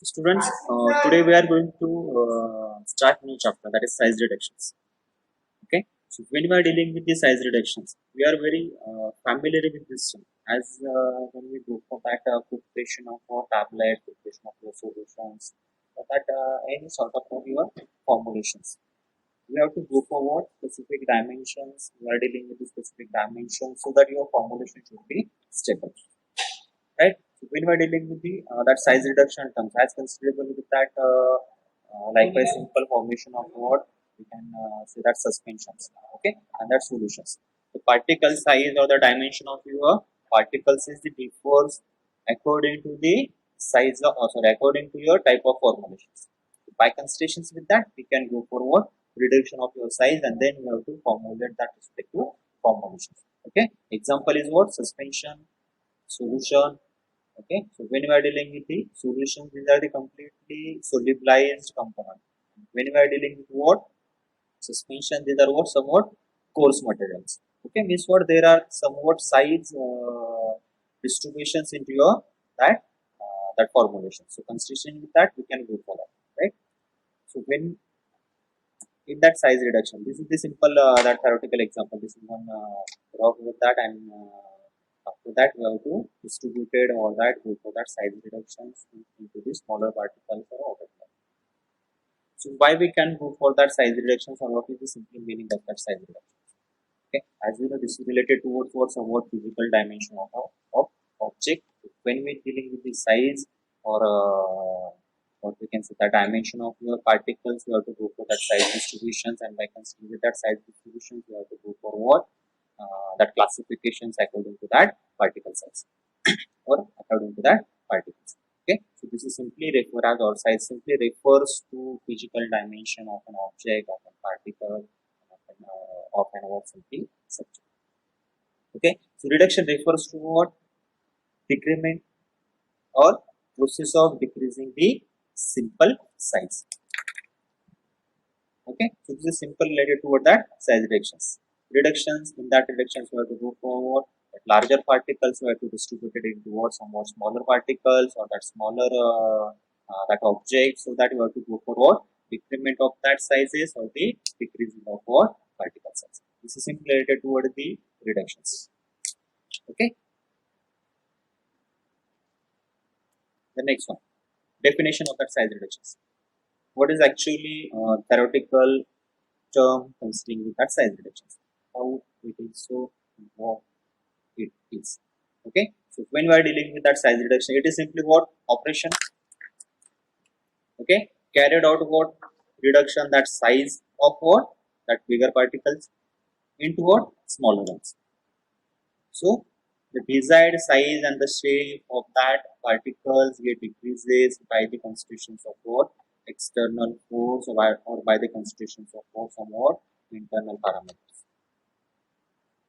Students, today we are going to start new chapter, that is size reductions. Okay, so when we are dealing with the size reductions, we are very familiar with this one. As when we go for that preparation of our tablet, preparation of your solutions, or that any sort of your formulations, we have to go for what specific dimensions. We are dealing with the specific dimensions so that your formulation should be stable, right? So when we're dealing with the that size reduction terms, as considerable with that, likewise simple formation of what we can say that suspensions, okay, and that solutions. The particle size or the dimension of your particles is the differs according to the size of, or sorry, according to your type of formulations. By considerations with that, we can go for what reduction of your size, and then you have to formulate that respective formulations. Okay, example is what suspension, solution. Okay, so when we are dealing with the solutions, these are the completely solubilized component. When we are dealing with what suspension, these are what somewhat coarse materials. Okay, means what there are somewhat size distributions into your that formulation. So considering with that, we can go for that, right? So when in that size reduction, this is the simple that theoretical example. This is one with that, and after that we have to distribute it or that go for that size reductions into the smaller particles or whatever. So why we can go for that size reductions, or what is the simple meaning of that size reduction? Okay, as you know, this is related towards what somewhat physical dimension of object. When we're dealing with the size or what we can say the dimension of your particles, you have to go for that size distributions, and by considering with that size distributions, you have to go for what that classifications according to that particle size or according to that particles. Okay, so this is simply refer as, or size simply refers to physical dimension of an object, of a particle, of an or something subject. Okay, so reduction refers to what decrement or process of decreasing the simple size. Okay, so this is simple related toward that size reductions. Reductions, in that reductions we have to go forward. Larger particles we have to distribute it into what somewhat smaller particles or that smaller that object, so that we have to go forward decrement of that sizes or the decreasing of what particle size. This is simply related toward the reductions. Okay, the next one, definition of that size reductions. What is actually theoretical term considering with that size reductions? How it is so what it is. Okay, so when we are dealing with that size reduction, it is simply what operation. Okay, carried out what reduction that size of what that bigger particles into what smaller ones. So the desired size and the shape of that particles get decreases by the constitutions of what external force or by the constitutions of what somewhat internal parameters.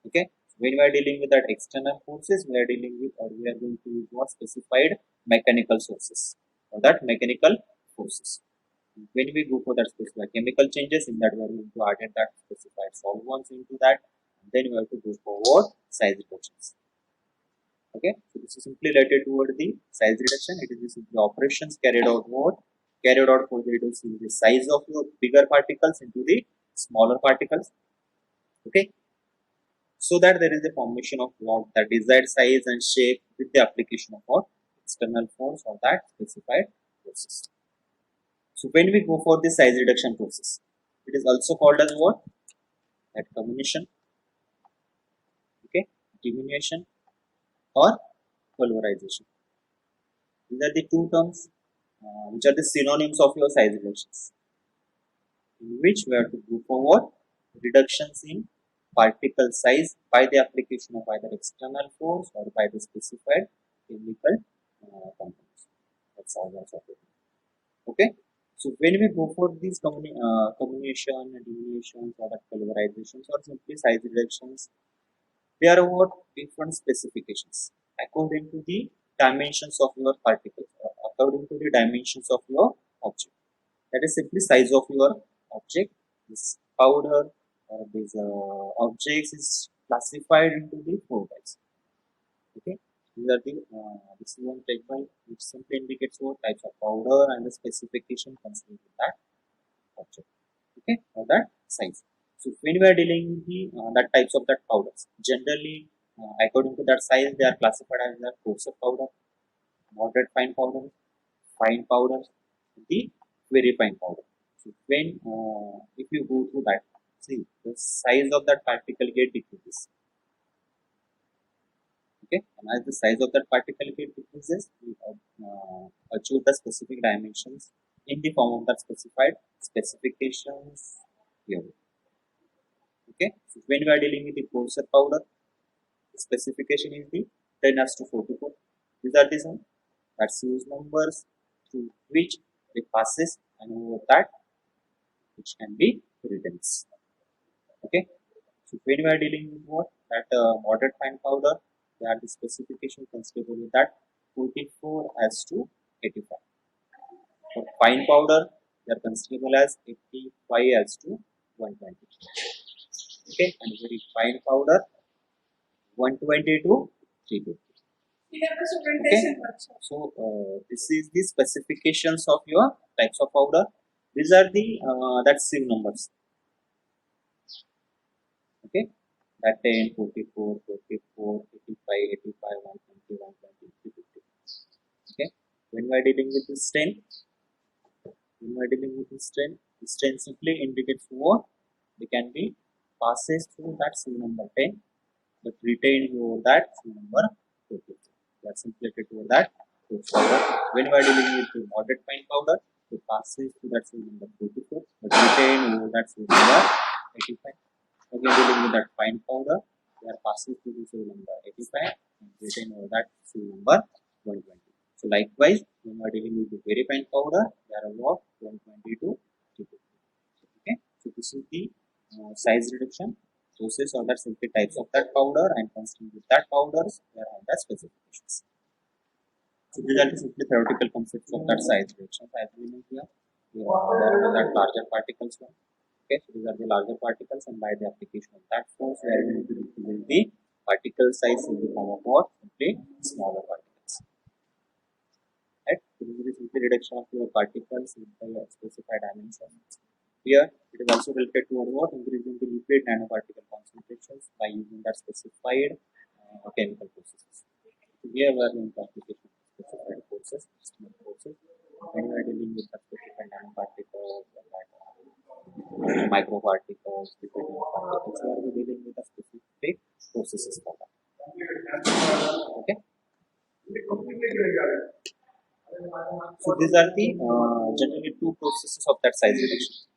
Okay, when we are dealing with that external forces, we are dealing with, or we are going to use what specified mechanical sources or that mechanical forces. When we go for that specified chemical changes, in that we are going to add in that specified solvents into that, and then we have to go for what size reductions. Okay, so this is simply related toward the size reduction. It is simply operations carried out what carried out for the reducing the size of your bigger particles into the smaller particles. Okay, so that there is a formation of what the desired size and shape with the application of what external force or that specified process. So when we go for the size reduction process, it is also called as what that combination, okay, diminution or pulverization. These are the two terms which are the synonyms of your size reductions, in which we have to go forward reductions in particle size by the application of either external force or by the specified chemical components. That's how that's operating. Okay. So when we go for these combination, diminutions, or that pulverizations, or simply size reductions, they are what different specifications according to the dimensions of your particle, according to the dimensions of your object. That is simply size of your object. This powder or these objects is classified into the four types. Okay, These are the this is one table which simply indicates what types of powder and the specification concerning that object. Okay, or that size. So when we are dealing with the that types of that powders, generally according to that size, they are classified as the coarser powder, moderate fine powder, the very fine powder. So when if you go through that, see the size of that particle get decreases. Okay, and as the size of that particle get decreases, we achieve the specific dimensions in the form of that specified specifications here. Okay, so when we are dealing with the coarser powder, the specification is the 10 as to 44. These are the some that series numbers through which it passes, and over that which can be written. Okay, so when we are dealing with what that moderate fine powder, they are the specification considerable with that 44 as to 85. For fine powder, they are considerable as 85 as to 120. Okay, and very fine powder 120 to 350. Okay, so this is the specifications of your types of powder. These are the that sieve numbers. Okay, that 10, 44, 44, 85, 85, 120, 120, 350. Okay, when we are dealing with this 10, when we are dealing with this 10 simply indicates what they can be passes through that sieve number 10, but retained over that sieve number 44. That's simulated over that powder. When we are dealing with the moderate fine powder, it passes through that sieve number 44, but retained over that sieve number 85. Again, dealing with that fine powder, we are passing through the sieve number 85 and retain over that sieve number 120. So likewise, when we are dealing with the very fine powder, they are about 120 to 250. Okay, so this is the size reduction process or that simply types of that powder, and consistent with that powders, they are on the specifications. So these are the simply theoretical concepts of that size reduction. As we know here, there are that larger particles one. Okay, so these are the larger particles, and by the application of that force, we are going to represent the particle size in the form of what? Simply smaller particles. Right? So this is the simple reduction of your particles in the specified dimension. Here, it is also related to what? Increasing the lipid nanoparticle concentrations by using that specified chemical processes. So here we are in the application of specified forces, when we are dealing with the specified nanoparticles, microparticles, lipid nanoparticles, we are dealing with the specific processes for that. Okay. So these are the generally two processes of that size reduction.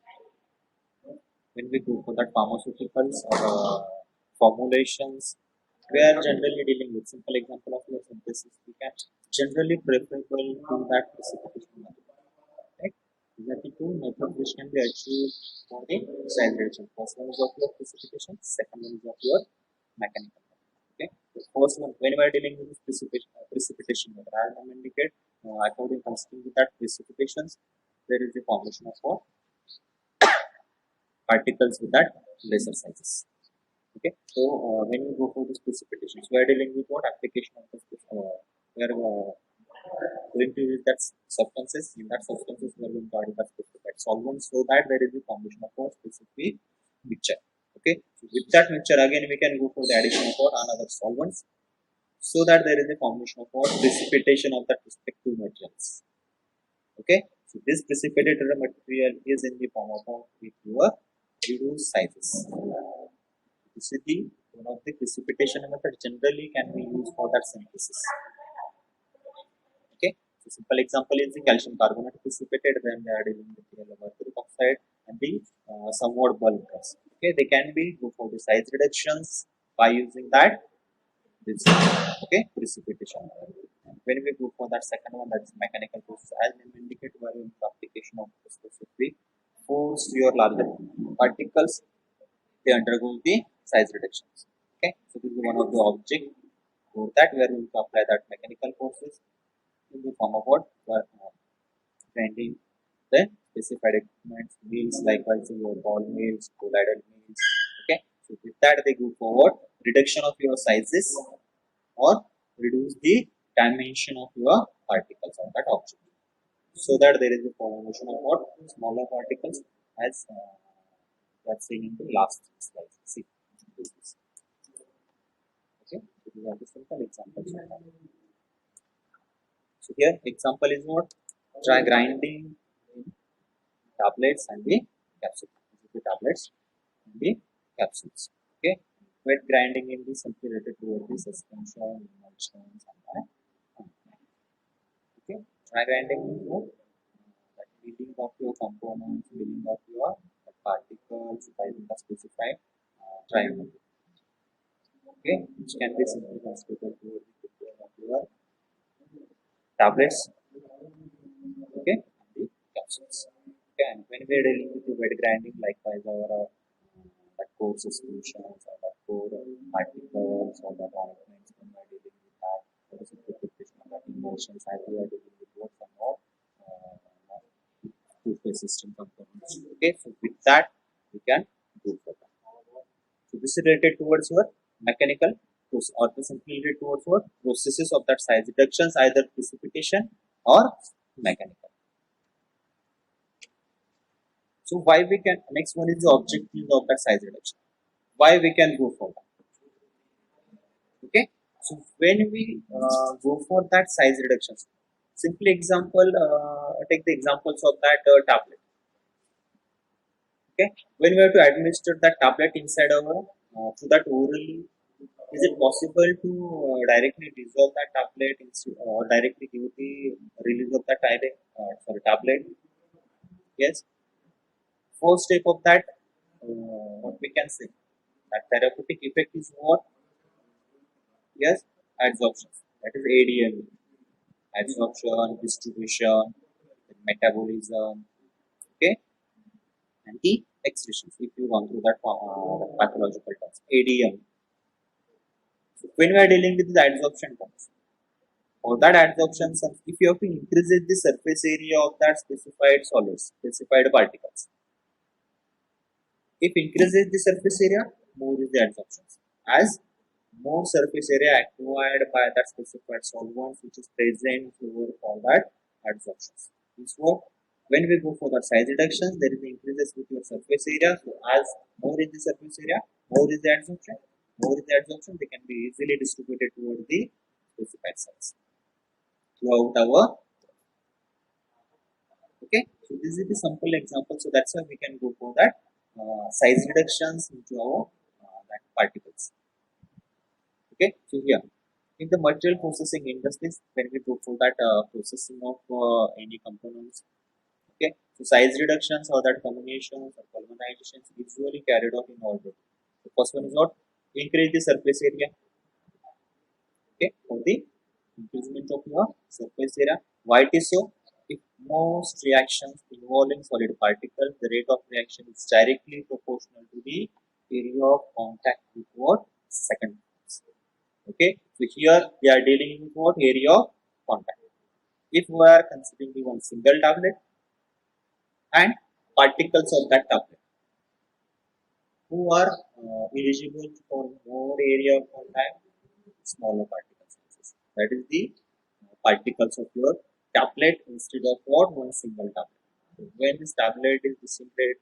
When we go for that pharmaceuticals or formulations, we are generally dealing with simple example of your synthesis. We can generally preferable to that precipitation method. Right? These are the two methods which can be achieved for the size reduction. First one is of your precipitation, second one is of your mechanical method. Okay. The first one, when we are dealing with this precipitation method, as I indicate, according to that precipitations, there is a formation of what? Particles with that lesser sizes. Okay, so when we go for this precipitations, we are dealing with what application of this. We are going to use that substances. In that substances, we are going to add the specified solvents, so that there is a formation of a specific mixture. Okay, so with that mixture, again we can go for the addition of what another solvents, so that there is a formation of what precipitation of that respective materials. Okay, so this precipitated material is in the form of your reduced sizes. This is the one of the precipitation method generally can be used for that synthesis. Okay, so simple example is the calcium carbonate precipitated, then they are dealing with the mercury oxide and the somewhat bulk gas. Okay, they can be go for the size reductions by using that this precipitation. And when we go for that second one, that is mechanical process, as we indicate, where in the application of the specific force to your larger particles, they undergo the size reductions. Okay, so this is one of the object for that we are going to apply that mechanical forces in the form of what? Grinding the specified equipments, mills, likewise your ball mills, colloidal mills. Okay, so with that they go forward reduction of your sizes or reduce the dimension of your particles of that object, so that there is a formation of what smaller particles, as that's seen in the last slide. See, this is okay. So these are the simple examples. So here example is what? Try grinding tablets and the capsules. This is the tablets and the capsules. Okay. Wet grinding in the simply related to the suspension, emulsions, and that. Okay. Dry grinding is what? That building of your components, building of your particles by the specified triangle. Okay, which can be simply considered to the building of your tablets. Okay, and the capsules. Okay, and when we are dealing with the wet grinding, likewise our that core solutions or that core particles or that ointments, when we are dealing with that, what is the preparation of that emulsions, as we are dealing with what and what two-phase system components. Okay, so with that we can do for that. So this is related towards your mechanical or this is related towards what processes of that size reductions, either precipitation or mechanical. So why we can, next one is the objective of that size reduction. Why we can go for that? Okay, so when we go for that size reductions, simply example, take the examples of that tablet. Okay, when we have to administer that tablet inside our through that orally, is it possible to directly dissolve that tablet or directly give the release of that tablet? Yes. First step of that, what we can say, that therapeutic effect is what? Yes, adsorption. That is ADM, adsorption, distribution, metabolism. Okay, and the excretions. If you run through that pathological terms, ADM. So when we are dealing with the adsorption terms, for that adsorption, if you have to increase the surface area of that specified solids, specified particles, if increases the surface area, more is the adsorption. As more surface area acquired by that specified solvent which is present over all that adsorption. This what when we go for the size reductions, there is increases with your surface area. So as more is the surface area, more is the adsorption. More is the adsorption, they can be easily distributed toward the specified size throughout our. Okay, so this is the simple example. So that's why we can go for that size reductions into our that particles. Okay, so here in the material processing industries, when we go for that processing of any components, okay, so size reductions or that combinations or pulverizations usually carried out in order. The first one is what? Increase the surface area. Okay, for the increasement of your surface area. Why it is so? If most reactions involving solid particles, the rate of reaction is directly proportional to the area of contact with what? Second. Okay, so here we are dealing with what? Area of contact. If we are considering the one single tablet and particles of that tablet who are eligible for more area of contact, smaller particle sizes. That is the particles of your tablet instead of what? One single tablet. So when this tablet is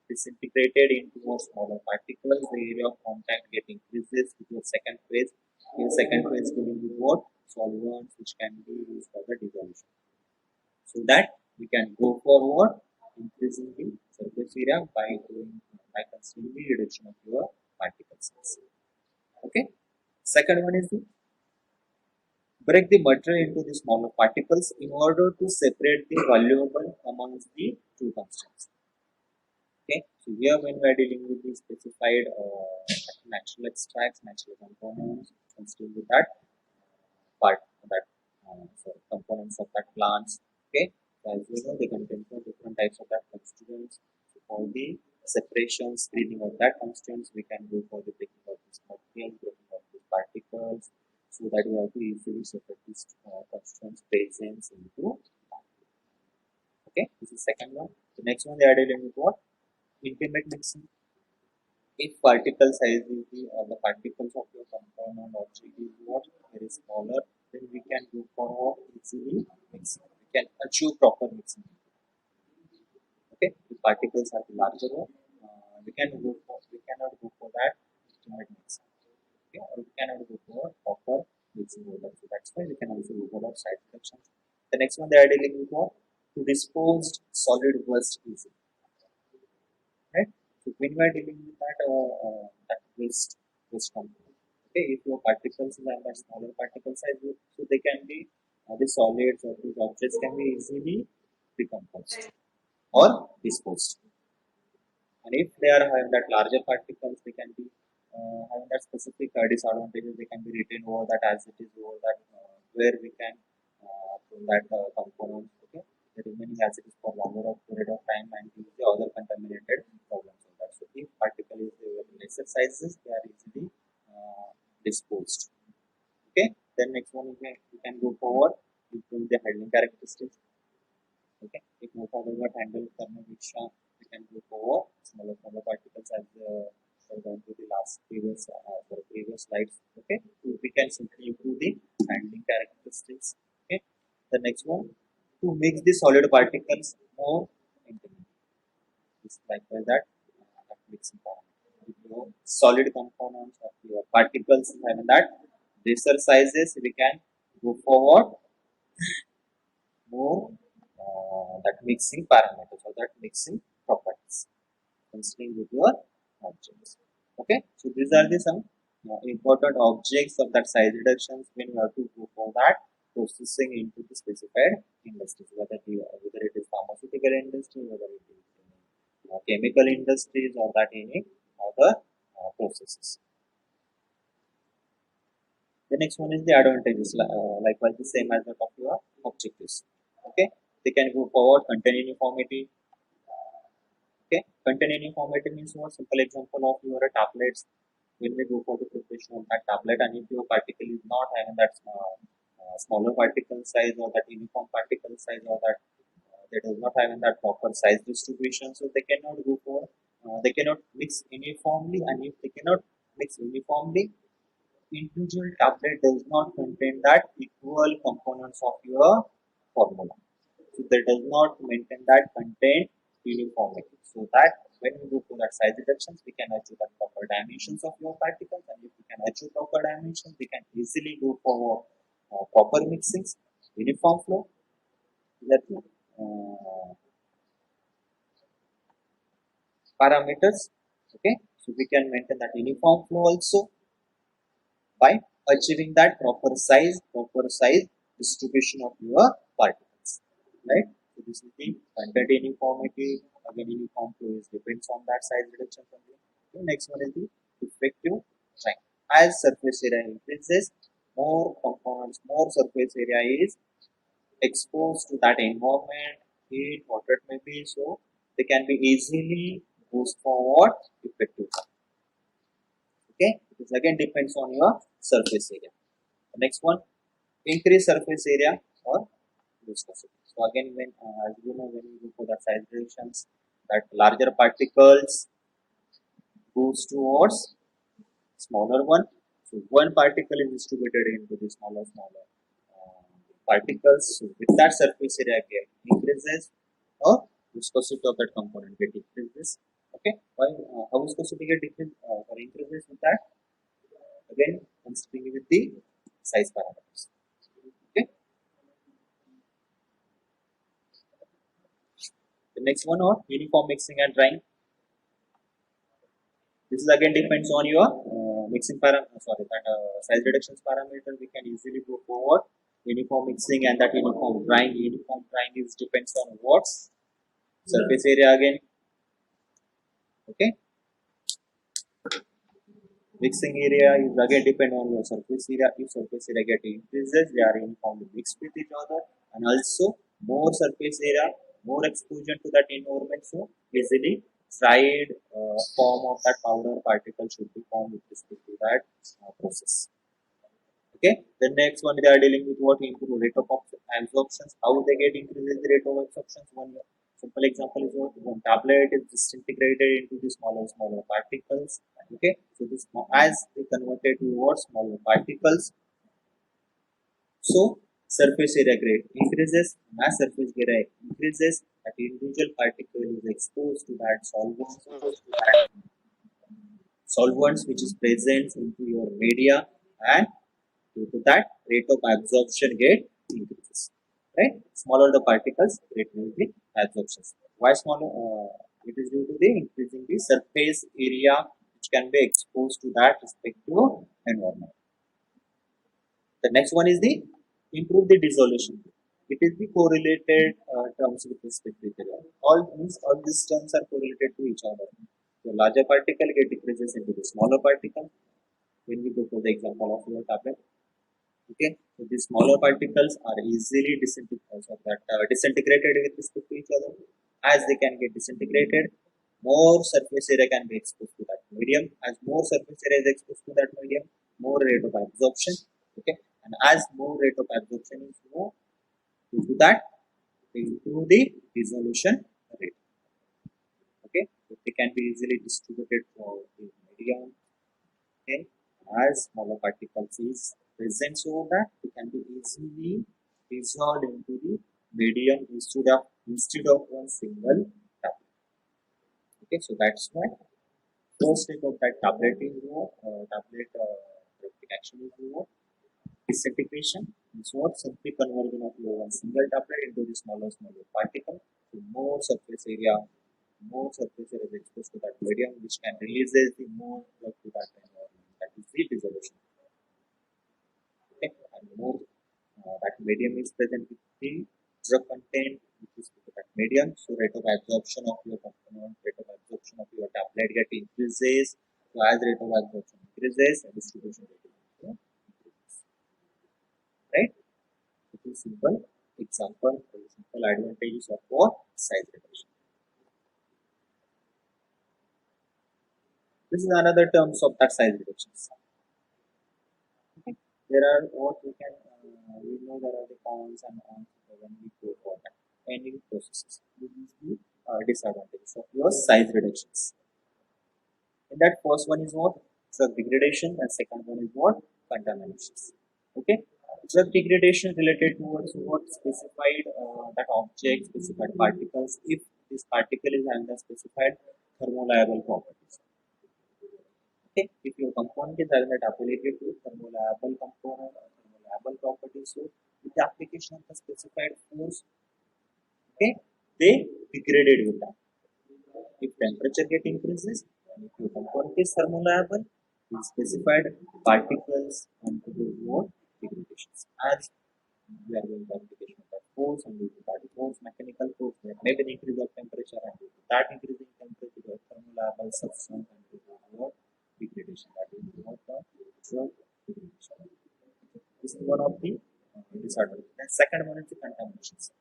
disintegrated into more smaller particles, the area of contact get increases with your second phase. In second phase, dealing with what? Solvents which can be used for the dissolution. So that we can go forward increasing the surface area by considering the reduction of your particle size. Okay. Second one is the break the material into the smaller particles in order to separate the valuable amongst the two constants. Okay, so here when we are dealing with the specified natural extracts, natural components, consumed with that part that components of that plants. Okay, so as you know, they contain different types of that constituents. So for the separation, screening of that constituents, we can go for the breaking of this material, breaking of these particles, so that we have to easily separate these constituents presence into. Okay, this is second one. The next one they are dealing with what? Intimate mixing. If particle size is the or the particles of your component object is what very smaller, then we can go for easily mixing. We can achieve proper mixing. Okay, the particles are the larger one. We cannot go for that instrument mixing. Okay, or we cannot go for proper mixing order. So that's why we can also go for side reductions. The next one they are dealing with what? To dispose solid waste easily. Right? So when we are dealing with that waste component, okay, if your particles are much smaller particle size, so they can be the solids or these objects can be easily decomposed or disposed. And if they are having that larger particles, they can be having that specific disadvantages. They can be written over that as it is over that where we can from that component. Okay, the remaining as it is for longer of period of time and use the other contaminated problems of that. So if particle is lesser sizes, they are easily disposed. Okay, then next one we can go forward. Improve the handling characteristics. Okay, if मोठा वेगळा handle करण्यापेक्षा we can go forward smaller particles as gone to the last previous slides. Okay, so we can simply improve the handling characteristics. Okay, the next one to make the solid particles more intimate. It's likewise that mixing parameter. If your solid components of your particles having that lesser sizes, we can go forward more that mixing parameters or that mixing properties considering with your objects. Okay, so these are the some important objects of that size reductions when you have to go for that processing into the specified industries, whether it is pharmaceutical industry, whether it is chemical industries, or that any other processes. The next one is the advantages, likewise the same as that of your objectives. Okay, they can go forward, contain uniformity. Okay, contain uniformity means what? Simple example of your tablets. When we go for the preparation of that tablet, and if your particle is not having that smaller particle size or that uniform particle size or that they does not having that proper size distribution, so they cannot go for they cannot mix uniformly, and if they cannot mix uniformly, individual tablet does not contain that equal components of your formula. So that does not maintain that contain uniformity. So that when we go for that size reductions, we can achieve the proper dimensions of your particles, and if we can achieve proper dimensions, we can easily go for proper mixings, uniform flow. That parameters. Okay, so we can maintain that uniform flow also by achieving that proper size distribution of your particles, right? So this is the content uniformity. Again, uniform flow is depends on that size reduction only. The next one is the effective time. As surface area increases, more components, more surface area is exposed to that environment, heat, water it may be, so they can be easily pushed forward effective time. Okay, this again depends on your surface area. The next one, increase surface area or viscosity. So again, when as you know, when you go for the size reductions, that larger particles goes towards smaller one. So one particle is distributed into the smaller particles. So with that surface area get increases, or viscosity of that component get decreases. Okay, why how viscosity get decreases or increases with that? Again, considering with the size parameters. Okay. The next one or uniform mixing and drying. This is again depends on your mixing parameter. Sorry, that size reductions parameter. We can easily go forward. Uniform mixing and that uniform drying. Uniform drying is depends on what surface area again. Okay. Mixing area is again depend on your surface area. If surface area get increases, they are uniformly mixed with each other, and also more surface area, more exposure to that environment, so easily dried form of that powder particle should be formed with respect to that process. Okay. The next one they are dealing with what improve rate of absorptions. How they get increases the rate of absorptions? One simple example is what one tablet is disintegrated into the smaller particles. Okay. So this as they converted towards smaller particles, So surface area grade increases, mass surface area increases, that individual particle is exposed to that solvents which is present into your media, and due to that rate of absorption get increases. Right? Smaller the particles, greater will be absorption. Why smaller? It is due to the increasing the surface area which can be exposed to that respective environment. The next one is the improve the dissolution. It is the correlated terms with respect to each other. All these terms are correlated to each other. The larger particle get decreases into the smaller particle. When we go for the example of your tablet, okay, so these smaller particles are easily disintegrated with respect to each other. As they can get disintegrated, more surface area can be exposed to that medium. As more surface area is exposed to that medium, more rate of absorption. Okay, and as more rate of absorption is more, due to that, they improve the dissolution rate. Okay, so they can be easily distributed for the medium. Okay, as smaller particles is present, so that they can be easily dissolved into the medium instead of one single tablet. Okay, so that's why first step of that tablet is therapeutic action is disintegration. Is what simply conversion of your one single tablet into the smaller particle. So more surface area is exposed to that medium, which can releases the more drug to that environment. That is the dissolution. Okay, and more that medium is present with the drug content, which is to that medium. So rate of absorption of your component, rate of absorption of your tablet get increases. So as rate of absorption increases, distribution rate also increases. Right? It is simple example, simple advantages of what size reduction. This is another terms of that size reductions. Okay. There are what we can we know there are the cons and cons when we go for that any processes. This is the disadvantages of your size reductions. In that first one is what drug degradation, and second one is what contaminations. Okay, drug degradation related towards what specified that object, specified particles. If this particle is under specified thermoliable properties. Okay, if your component is having that ability to thermoliable component or thermoliable properties, so with the application of the specified force, okay, they degraded with that. If temperature get increases, and if your component is thermoliable, the specified particles undergo more degradations. As we are going to application of that force and due to that force, mechanical force, there may be an increase of temperature, and due to that increasing temperature, the thermoliable substance undergo more degradation. That is what the drug degradation. This is one of the disadvantages. And second one is the contaminations.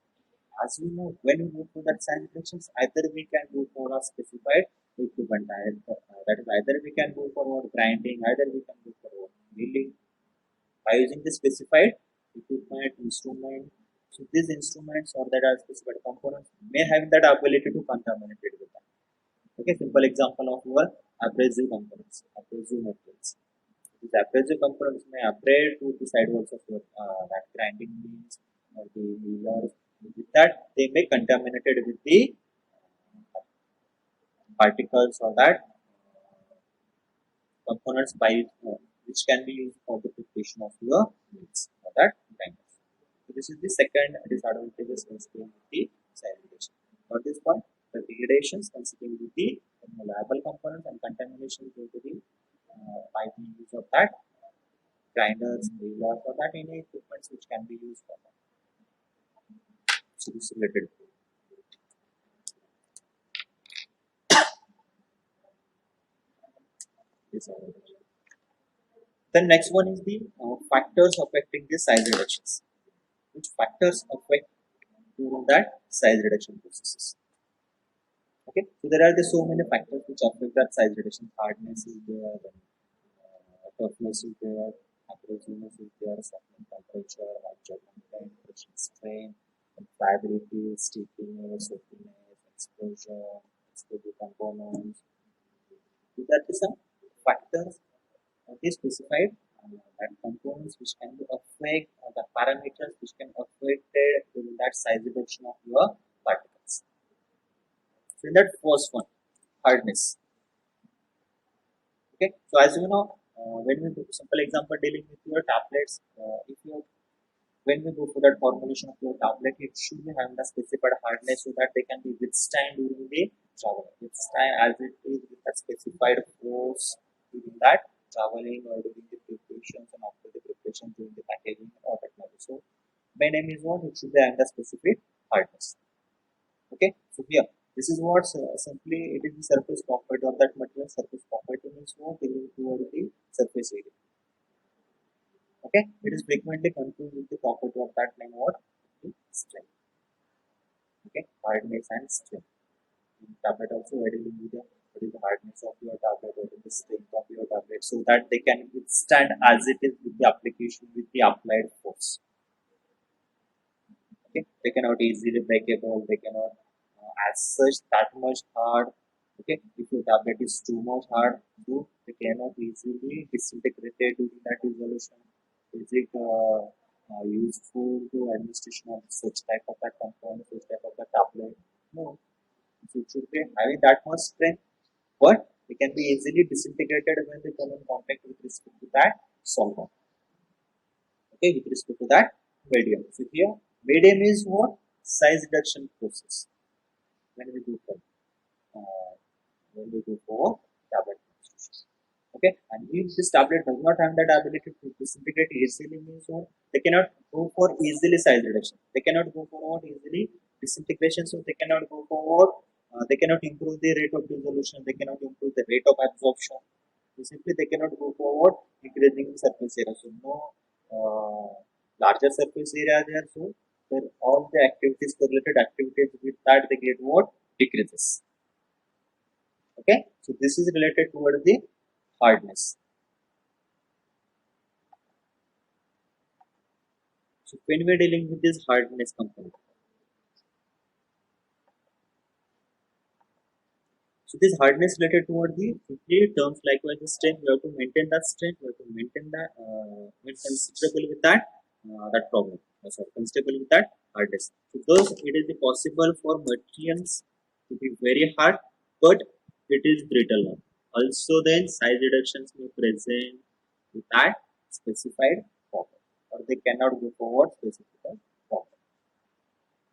As we know, when we move to that science directions, either we can go for a specified equipment, that is, either we can go forward grinding, either we can go forward milling by using the specified equipment, instrument. So these instruments or that are specified components may have that ability to contaminate it with that. Okay, simple example of your abrasive components, abrasive materials. These abrasive components may abrade to the sidewalls of your that grinding mills or the millers. With that, they may contaminated with the particles or that components by which can be used for the preparation of your mills or that grinders. So this is the second disadvantages considering with the segregation. For this point, the degradations considering with the reliable components and contamination due to the by the use of that grinders, millers, or that any equipments which can be used for that. So this is related. The next one is the factors affecting the size reductions. Which factors affect during that size reduction processes? Okay, so there are so many factors which affect that size reduction. Hardness is there, then toughness is there, abrasiveness is there, softening temperature, moisture content, friction strain, pliability, stickiness, soakiness, exposure components. These are the some factors specified that components which can be affect the parameters which can affect in that size reduction of your particles. So in that first one, hardness. Okay, so as you know, when we do simple example dealing with your tablets, if you when we go for that formulation of your tablet, it should be having the specified hardness so that they can be withstand during the travel. Withstand as it is with a specified force during that traveling or during the preparations and after the preparation during the packaging or technology. So main aim is what it should be having the specific hardness. Okay, so here this is what simply it is the surface property of that material. Surface property means what it is toward the surface area. Okay, it is frequently confused with the property of that name what strength. Okay, hardness and strength. In tablet also what is the hardness of your tablet, what is the strength of your tablet, so that they can withstand as it is with the application with the applied force. Okay, they cannot easily breakable, they cannot as such that much hard. Okay, if your tablet is too much hard, they cannot easily disintegrate during that dissolution. Is it useful to administration of such type of that component, such type of the tablet? No, so it should be having that much strength, but they can be easily disintegrated when they come in contact with respect to that solvent. Okay, with respect to that medium. So here, medium is what? Size reduction process. When we do for uh, tablet construction. Okay, and if this tablet does not have that ability to disintegrate easily, means what? They cannot go for easily size reduction. They cannot go for what easily disintegration. So they cannot go for what? They cannot improve the rate of dissolution. They cannot improve the rate of absorption. So simply they cannot go for what? Increasing the surface area. So no larger surface area there. So then all the activities, correlated activities with that they get what? Decreases. Okay, so this is related towards the hardness. So when we are dealing with this hardness component, so this hardness related toward the simply terms likewise the strength. We have to maintain that strength. We have to maintain that considerable with that problem. Sorry, considerable with that hardness. So thus it is possible for materials to be very hard, but it is brittle now. Also, then size reductions may present with that specified problem, or they cannot go forward specified problem.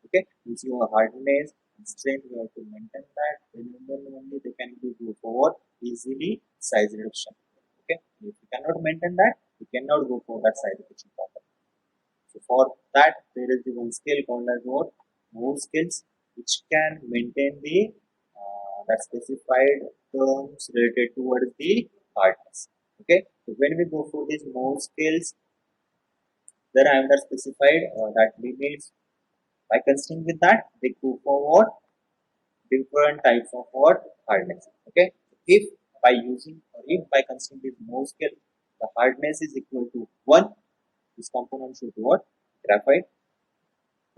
Okay, means your hardness and strength you have to maintain that. Then only they can go forward easily size reduction. Okay, if you cannot maintain that, you cannot go for that size reduction problem. So for that there is the one skill called as what? Move skills, which can maintain the that specified terms related towards the hardness. Okay, so when we go for these move skills, there I have that specified that limits. By considering with that, they go forward different types of what hardness. Okay, if by using or if by considering this Mohs scale, the hardness is equal to 1, this component should be what? Graphite.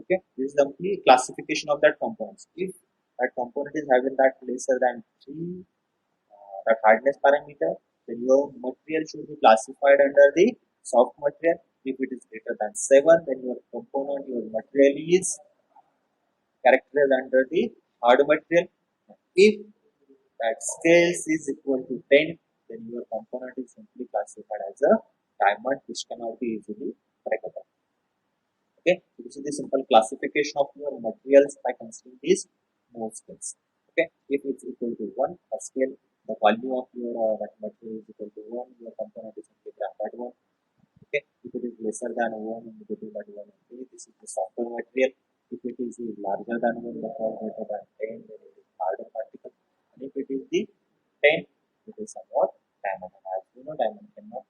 Okay, this is the classification of that components. If that component is having that lesser than 3 that hardness parameter, then your material should be classified under the soft material. If it is greater than 7, then your component, your material is characterized under the hard material. If that scales is equal to 10, then your component is simply classified as a diamond which cannot be easily breakable. Okay, so this is the simple classification of your materials by considering these Mohs scales. Okay, if it's equal to 1, a scale, the value of your that material is equal to 1, your component is simply graphite 1. Okay, if it is lesser than 1, indicating that 1 okay, this is the softer material. If it is larger than 1, or greater than 10, then it is harder particle. And if it is the 10, it is somewhat diamond. And as you know, diamond cannot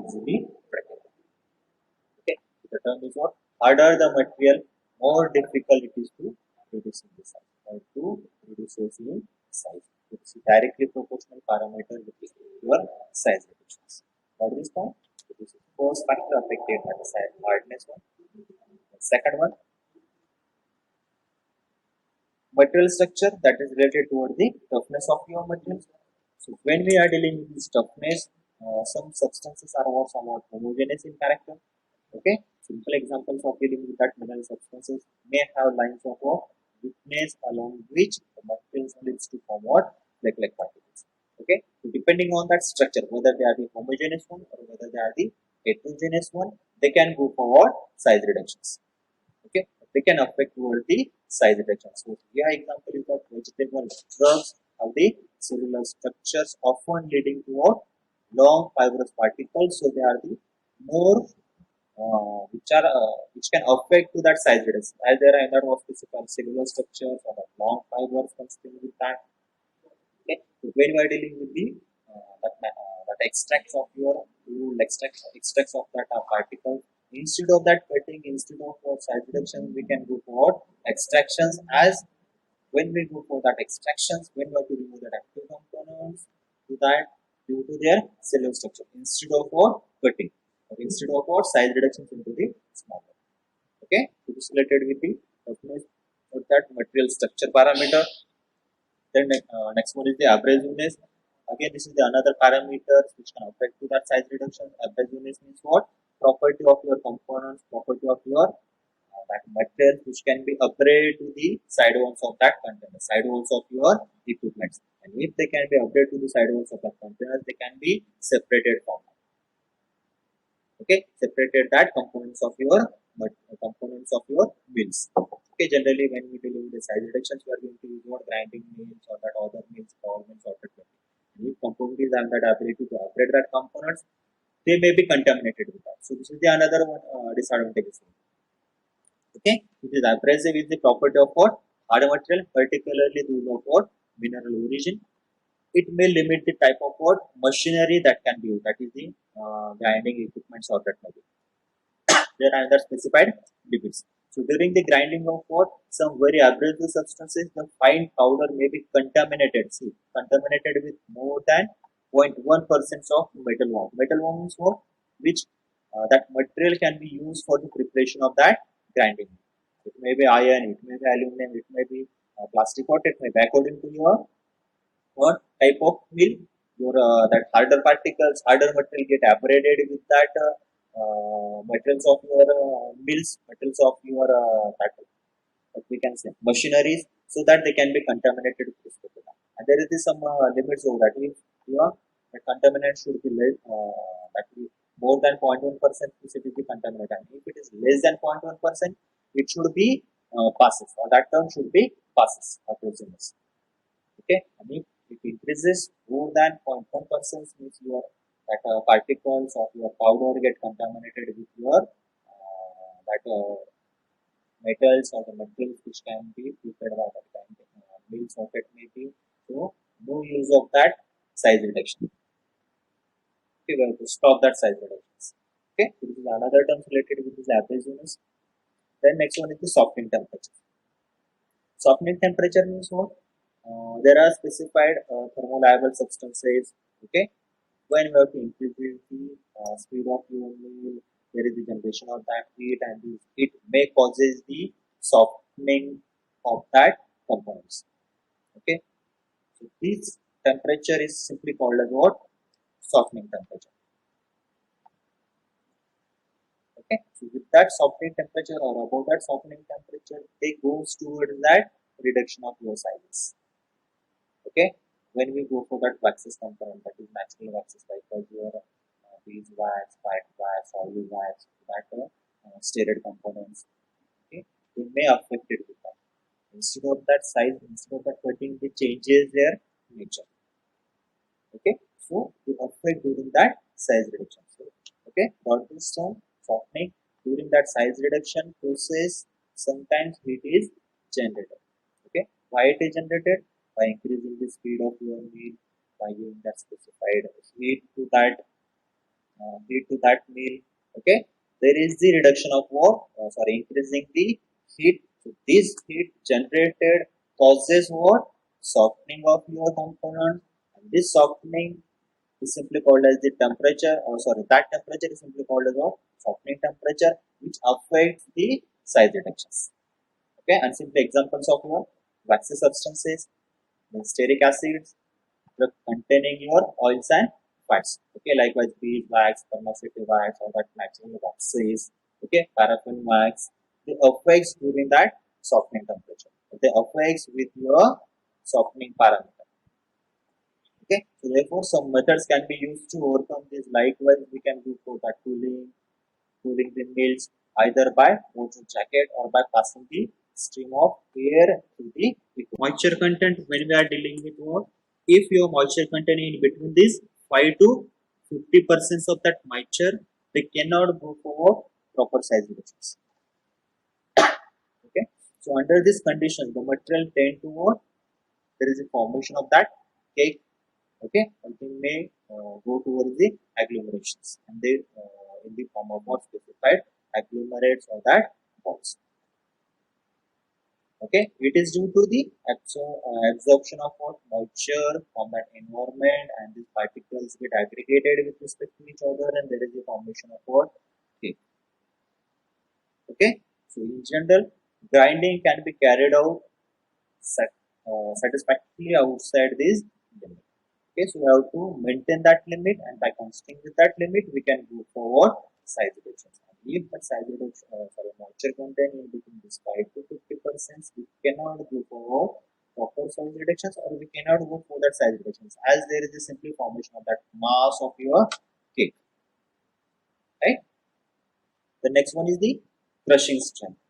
easily break it. Okay, so the term is what? Harder the material, more difficult it is to reduce in the size, or to reduce in size. It's directly proportional parameter with your size reductions. What is this point? This is force factor affected by the size hardness one. The second one, material structure, that is related toward the toughness of your materials. So when we are dealing with this toughness, some substances are more somewhat homogeneous in character. Okay, simple examples of dealing with that mineral substances may have lines of thickness along which the material splits to form what like particles. Okay, so depending on that structure, whether they are the homogeneous one or whether they are the heterogeneous one, they can go for what size reductions. Okay, they can affect toward the size reduction. So here example is that vegetable drugs have the cellular structures often leading to what long fibrous particles. So they are the more which can affect to that size reduction. As there are other of physical cellular structures or the long fibers consisting with that. Okay, so when we are dealing with the that extracts of your extracts of that particle, instead of that cutting, instead of size reduction, we can go for extractions. As when we go for that extractions, when we have to remove that active components to that due to their cellular structure, instead of what cutting, or instead of what size reductions into the smaller. Okay, so this is related with the toughness of that material structure parameter. Then next one is the abrasiveness. Again, this is the another parameter which can affect to that size reduction. Abrasiveness means what? Property of your components, property of your that material which can be upgraded to the side walls of that container, side walls of your equipment. And if they can be upgraded to the side walls of that container, they can be separated from. Okay, separated that components of your mills. Okay, generally when we deal with the size reductions, we are going to use what grinding mills or that other mills, power mills, or that. And if components have that ability to upgrade that components, they may be contaminated with that. So this is the another one disadvantage. Okay, it is abrasive is the property of what hard material, particularly those of what mineral origin. It may limit the type of what machinery that can be used. That is the grinding equipment or that maybe. There are other specified limits. So during the grinding of what some very abrasive substances, the fine powder may be contaminated. See, contaminated with more than 0.1% of metal worm. Metal worm is what which that material can be used for the preparation of that grinding. It may be iron, it may be aluminum, it may be plastic, what it may be according to your what type of mill your that harder particles, harder material get abraded with that materials of your mills, materials of your that what we can say machineries, so that they can be contaminated with respect to that. And there is some limits of that. If you know, the contaminant should be less, that is more than 0.1%, it should be contaminated. And if it is less than 0.1%, it should be passes, or that term should be passes or proximus. Okay, and if it increases more than 0.1%, means your that particles of your powder get contaminated with your that metals or the materials which can be prepared by that kind of mills or that may be. So no use of that size reduction. Okay, we have to stop that size reductions. Okay, so this is another term related with this abrasiveness. Then next one is the softening temperature. Softening temperature means what? There are specified thermolabile substances. Okay, when we have to increase the speed of your mill, there is the generation of that heat, and this heat may causes the softening of that components. Okay, so this temperature is simply called as what? Softening temperature. Okay, so with that softening temperature or above that softening temperature, they goes towards that reduction of your sizes. Okay, when we go for that waxes component, that is natural waxes like your beeswax, white wax, olive wax, that steroid components. Okay, they may affect it with that. Instead of that size, instead of that cutting, they changes their nature. Okay, so they affect during that size reduction. So, okay, got this term softening during that size reduction process. Sometimes heat is generated. Okay, why it is generated? By increasing the speed of your meal, by giving that specified heat to that meal. Okay, there is the reduction of what? Increasing the heat. So this heat generated causes what? Softening of your component, and this softening is simply called as the temperature. That temperature is simply called as what? Softening temperature, which affects the size reductions. Okay, and simple examples of what? Waxy substances, then stearic acids, containing your oils and fats. Okay, likewise beeswax, pharmaceutical wax, or that natural waxes. Okay, paraffin wax. They affects during that softening temperature. They affects with your softening parameter. Okay, so therefore some methods can be used to overcome this. Likewise, we can do for that cooling the meals either by motion jacket or by passing the stream of air to the liquid. Moisture content, when we are dealing with what? If your moisture content in between this 5 to 50% of that moisture, they cannot go for proper size reductions. Okay, so under this condition, the material tend to what? There is a formation of that cake. Okay, and they may go towards the agglomerations, and they in the form of what specified agglomerates or that balls. Okay, it is due to the absorption of what moisture from that environment, and these particles get aggregated with respect to each other, and there is a formation of what cake. Okay, so in general, grinding can be carried out satisfactorily outside this limit. Okay, so we have to maintain that limit, and by constantly with that limit, we can go forward size reductions. And if the size reduction, moisture content in between this 5 to 50%, we cannot go forward proper size reductions, or we cannot go for that size reductions, as there is a simple formation of that mass of your cake. Right. The next one is the crushing strength.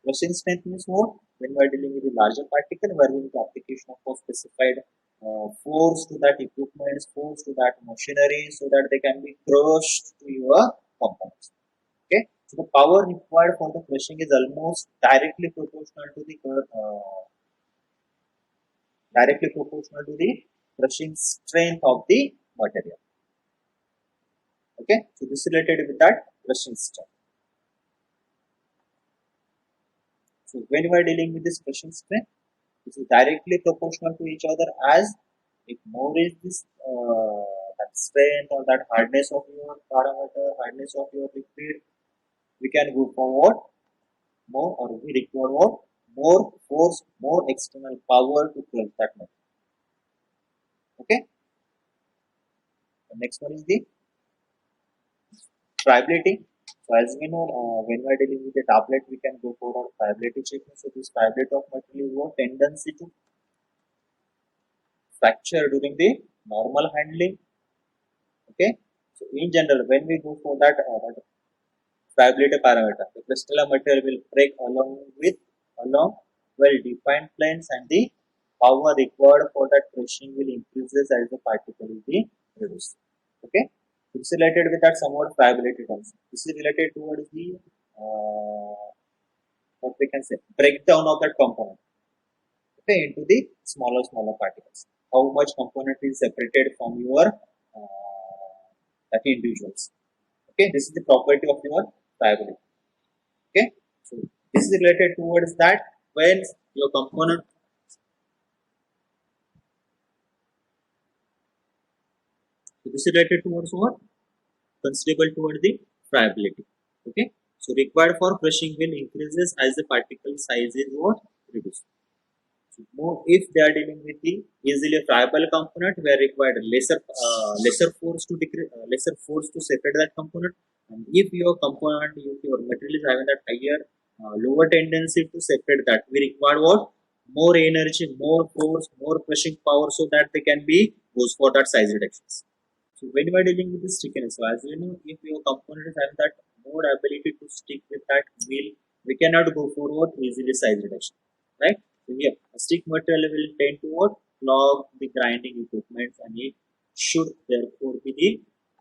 Crushing strength means what? When we are dealing with a larger particle, we are going to application of a specified force to that equipment, force to that machinery, so that they can be crushed to your components. Okay, so the power required for the crushing is almost directly proportional to the crushing strength of the material. Okay, so this is related with that crushing strength. So when we are dealing with this crushing strength, this is directly proportional to each other, as if more is this that strength or that hardness of your parameter, hardness of your liquid, we can go forward more, or we require more force, more external power to crush that material. Okay. The next one is the friability. So as we know, when we are dealing with a tablet, we can go for our friability checking. So this friability of material is a tendency to fracture during the normal handling. Okay, so in general, when we go for that friability parameter, the crystalline material will break along well-defined planes, and the power required for that crushing will increases as the particle will be reduced. Okay, it's related with that somewhat friability terms. This is related towards the what we can say breakdown of that component, okay, into the smaller particles. How much component is separated from your individuals. Okay, this is the property of your friability. Okay, so this is related towards that when your component this is related towards what? Considerable toward the friability. Okay, so required for crushing will increases as the particle size is what? Reduced. So more if they are dealing with the easily friable component, we are required lesser force to decrease, lesser force to separate that component. And if your component, if your material is having that higher lower tendency to separate that, we require what? More energy, more force, more crushing power, so that they can be goes for that size reductions. So when we are dealing with the stickiness, so as we know, if your component is having that more ability to stick with that wheel, we cannot go forward easily size reduction, right? So here, a stick material will tend to what? Clog the grinding equipment, and it should therefore be the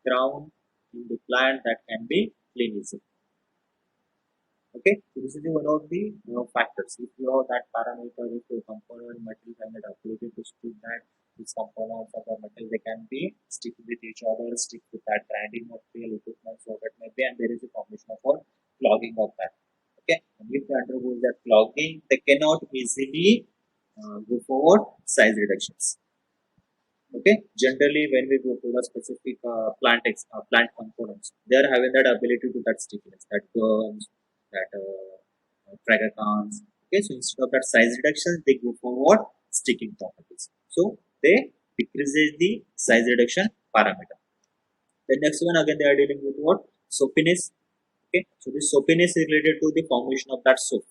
ground in the plant that can be clean easily. Okay, so this is one of the factors. If you have that parameter, if your component material has the ability to stick that, these components of the metal, they can be stick with each other, stick with that grinding material equipment, so that may be, and there is a formation of what? Clogging of that. Okay, and if they undergo that clogging, they cannot easily go forward size reductions. Okay, generally when we go to the specific plant components, they are having that ability to that stickiness, that gums, that tragicons. Okay, so instead of that size reduction, they go for what? Sticking properties. So they decreases the size reduction parameter. The next one again they are dealing with what? Soapiness. Okay, so this soapiness is related to the formation of that soap.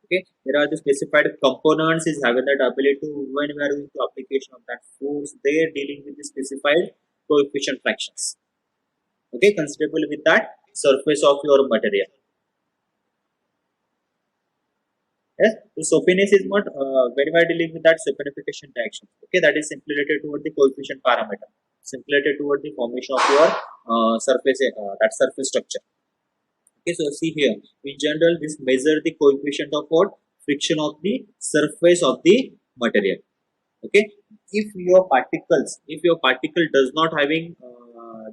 Okay, there are the specified components is having that ability to, when we are doing the application of that force, they are dealing with the specified coefficient fractions. Okay, considerable with that surface of your material. Yes, so soapiness is what, when we are dealing with that saponification reaction. Okay, that is simply related toward the coefficient parameter, simply related toward the formation of your surface, that surface structure. Okay, so see here, in general, this measure the coefficient of what? Friction of the surface of the material. Okay, if your particle does not having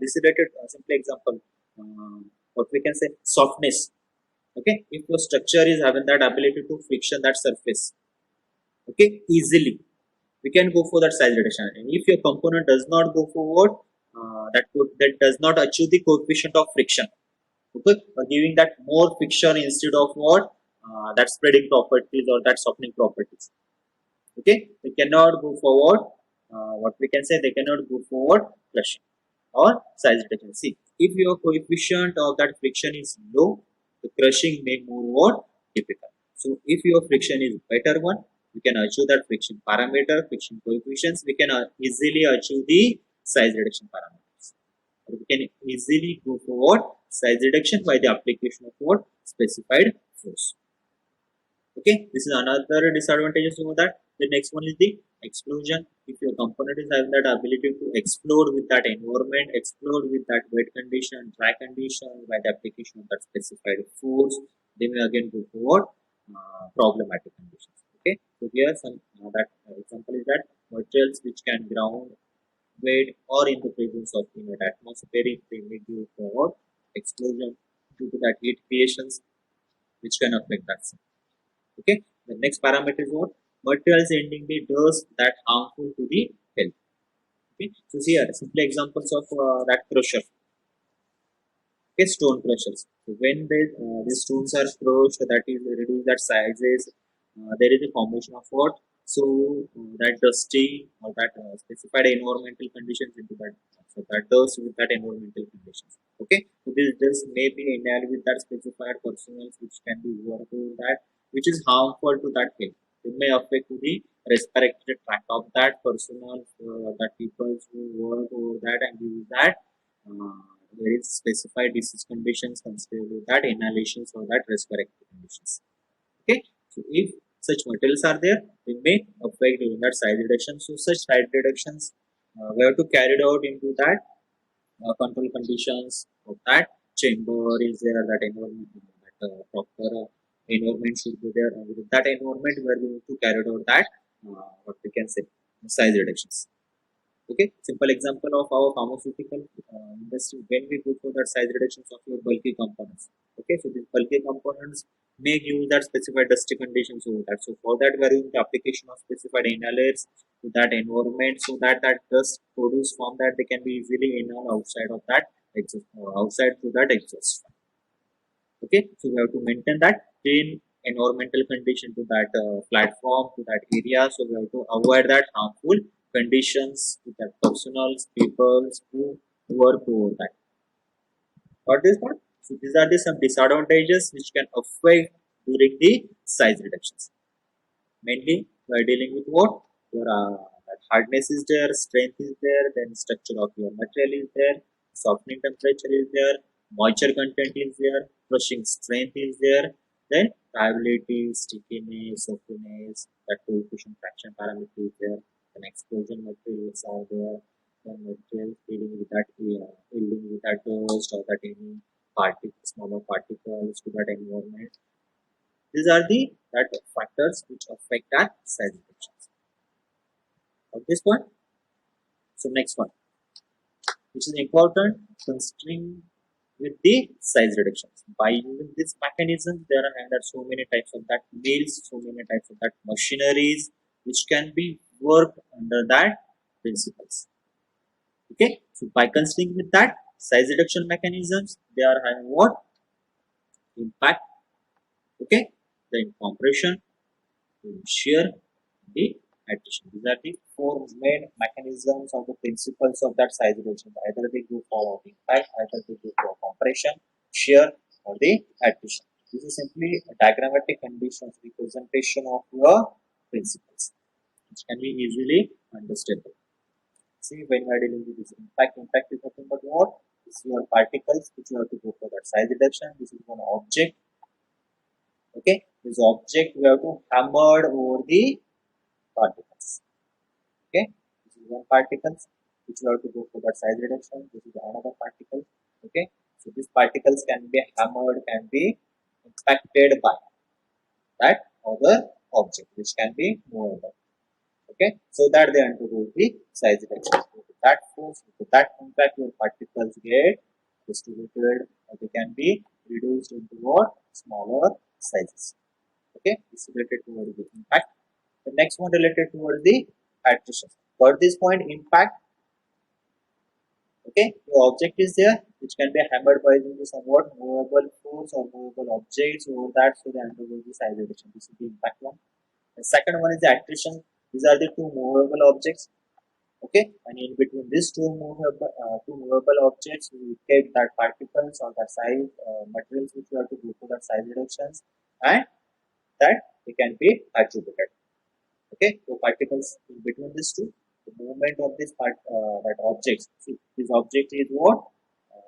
this related, simple example, what we can say, softness. Okay, if your structure is having that ability to friction that surface, okay, easily, we can go for that size reduction. And if your component does not go forward, that does not achieve the coefficient of friction, okay, giving that more friction instead of what, that spreading properties or that softening properties. Okay, they cannot go forward, what we can say, they cannot go forward crushing or size reduction. See, if your coefficient of that friction is low, the crushing may more difficult. So if your friction is better one, we can achieve that friction parameter, friction coefficients, we can easily achieve the size reduction parameters. Or we can easily go forward size reduction by the application of what? Specified force. Okay, this is another disadvantages over that. The next one is the explosion. If your component is having that ability to explode with that environment, explode with that wet condition, dry condition, by the application of that specified force, they may again go forward problematic conditions. Okay, so here some that example is that materials which can ground weight or in the presence of atmospheric, they may go forward explosion due to that heat creations which can affect that. Okay, the next parameter is what? Materials ending the dust that harmful to the health. Okay, so here simple examples of that crusher. Okay, stone crushers. So when these stones are crushed, that is reduce that sizes, there is a formation of what? So that dusty or that specified environmental conditions into that, so that dust with that environmental conditions. Okay, so this dust may be inhaled with that specified personals which can be worked to that, which is harmful to that health. It may affect to the respiratory tract of that personal, that people who work over that and use that. Uh, there is specified disease conditions considered with that inhalations or that respiratory conditions. Okay, so if such materials are there, they may affect during that size reduction. So such size reductions we have to carry it out into that control conditions of that chamber is there, that environment, that proper environment should be there. And with that environment, we are going to carry out that what we can say, size reductions. Okay, simple example of our pharmaceutical industry, when we go for that size reductions of your bulky components. Okay, so these bulky components may give that specified dusty conditions over that. So for that, we are using the application of specified inhalers to that environment, so that that dust produced from that they can be easily inhaled outside of that exhaust, outside to that exhaust. Okay, so we have to maintain that clean environmental condition to that platform, to that area. So we have to avoid that harmful conditions to that personals, peoples who work over that. Got this one? So these are the some disadvantages which can affect during the size reductions. Mainly we are dealing with what? Your that hardness is there, strength is there, then structure of your material is there, softening temperature is there, moisture content is there, crushing strength is there, then viability, stickiness, softness, that coefficient fraction parameter is there, then explosion materials are there, then materials dealing with that dealing with that dust or that any particles, smaller particles to that environment. These are the that factors which affect that size reductions. Of this one. So next one, which is important, considering with the size reductions. By using this mechanism, there are so many types of that mills, so many types of that machineries which can be worked under that principles. Okay, so by considering with that size reduction mechanisms, they are having what? Impact. Okay, then compression, shear, the attrition. These are the four main mechanisms or the principles of that size reduction. Either they go for impact, either they go for compression, shear, or the attrition. This is simply a diagrammatic conditions representation of your principles, which can be easily understandable. See, when we are dealing with this impact is nothing but what? This is your particles which you have to go for that size reduction. This is one object. Okay, this object we have to hammer over the particles. Okay, this is one particle which you have to go for that size reduction. This is another particle. Okay, so these particles can be hammered, can be impacted by that other object which can be movable. Okay, so that they undergo the size reduction. So with that force, with that impact, your particles get distributed, or they can be reduced into what? Smaller sizes. Okay, this is related towards the impact. The next one related towards the attrition. For this point, impact. Okay, the object is there which can be hammered by using the somewhat movable force or movable objects over that, so they undergo the size reduction. This is the impact one. The second one is the attrition. These are the two movable objects. Okay, and in between these two movable objects, we take that particles or the size materials which we have to do for that size reductions, and that they can be attributed. Okay, so particles in between these two, the movement of this part that objects. See, this object is what?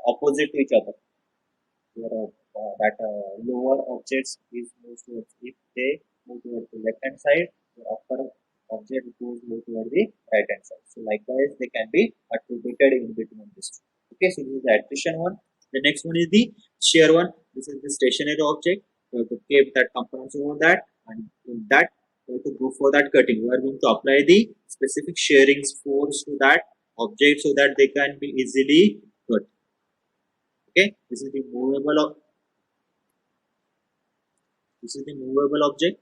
Opposite to each other. Where that lower objects is moved towards, if they move towards the left hand side, the upper object goes move towards the right hand side. So likewise, they can be attributed in between these two. Okay, so this is the attrition one. The next one is the shear one. This is the stationary object. You have to keep that components over that, and in that you have to go for that cutting. We are going to apply the specific shearing force to that object so that they can be easily cut. Okay, this is the movable object,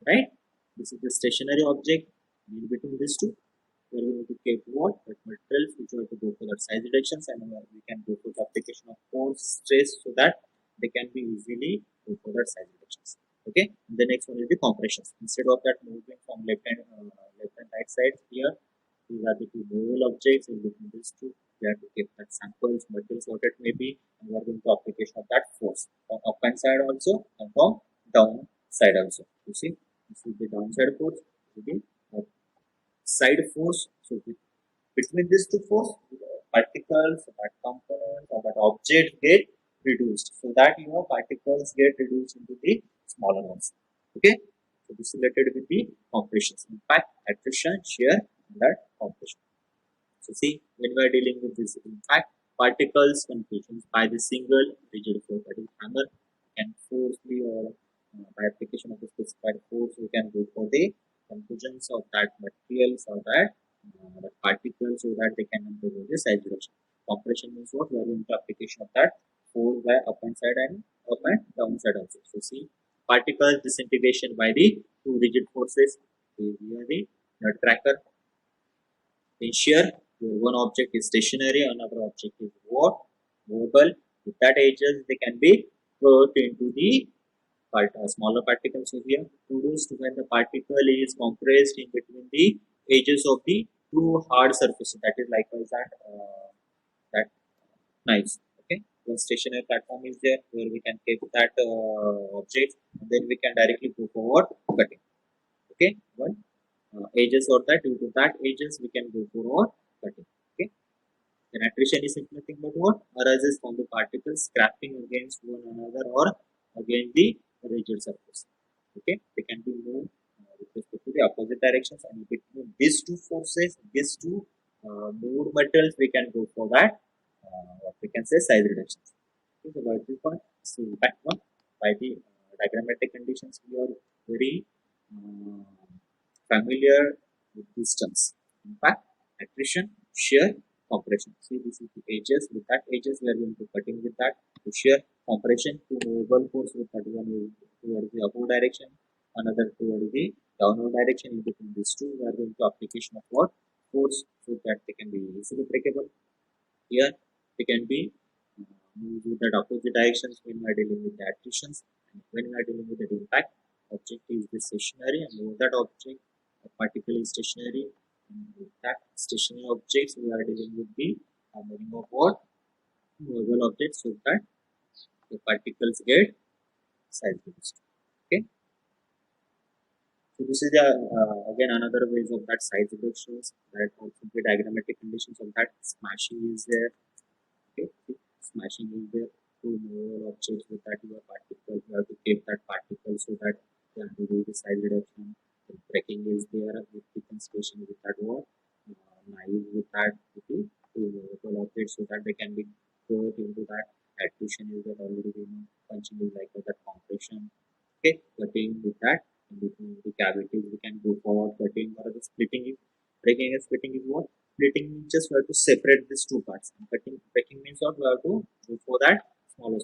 right? This is the stationary object. In between these two, we are going to keep what? That materials which we have to go for that size reductions, and we can go for the application of force, stress, so that they can be easily go for that size reductions. Okay. And the next one is the compressions. Instead of that moving from left and right side here, these are the two movable objects. In between these two, we have to keep that samples, materials, what it may be, and we are going to application of that force from up hand side also and from down side also. You see, this is the downside force. This is the side force. So between these two force, particles, that component or that object get reduced, so that particles get reduced into the smaller ones. Okay, so this is related with the compressions, impact, attrition, shear, and that compression. So see, when we are dealing with this impact, particles confusions by the single rigid force, that is hammer, can forcefully or by application of the specified force, we can go for the confusions of that materials or that particles, so that they can undergo the size reduction. Compression means what? We are going to application of that force by up and side and up and down side also. So see, particles disintegration by the two rigid forces. Here the tracker. In shear, one object is stationary, another object is what? Movable. With that edges, they can be put into the smaller particles. So here, produced when the particle is compressed in between the edges of the two hard surfaces. That is likewise that knives. Okay, one stationary platform is there where we can keep that object, and then we can directly go forward cutting. Okay, one edges or that, due to that edges we can go forward cutting. Okay, then attrition is nothing but what? Arises from the particles scraping against one another or against the rigid surface. Okay, they can be moved with respect to the opposite directions, and between these two forces, these two moved materials, we can go for that what we can say size reductions. Okay, so by this point, so impact one, by the diagrammatic conditions, we are very familiar with these terms: impact, attrition, shear, compression. See, this is the edges. With that edges, we are going to cutting with that. To shear, compression, to movable force with that one towards the upward direction, another towards the downward direction. In between these two, we are going to application of what? Force, so that they can be easily breakable. Here, they can be moved with that opposite directions when we are dealing with the attritions, and when we are dealing with the impact, object is the stationary, and over that object a particle is stationary. And with that stationary objects, we are dealing with the meaning of what? Movable objects, so that the particles get size reduced. Okay. So this is the again another ways of that size reductions. That also the diagrammatic conditions of that smashing is there. Okay, smashing is there. To move objects with that your particle, you have to keep that particle so that you have to do the size reduction. The breaking is there with the constellation with that what knife with that with the two movable objects so that they can be put into that. Addition is that already we know. Punching is like that compression. Okay, cutting with that in between the cavities we can go forward. Cutting or the splitting is breaking and splitting is what? Splitting means just we have to separate these two parts. And cutting breaking means what? We have to go for that smaller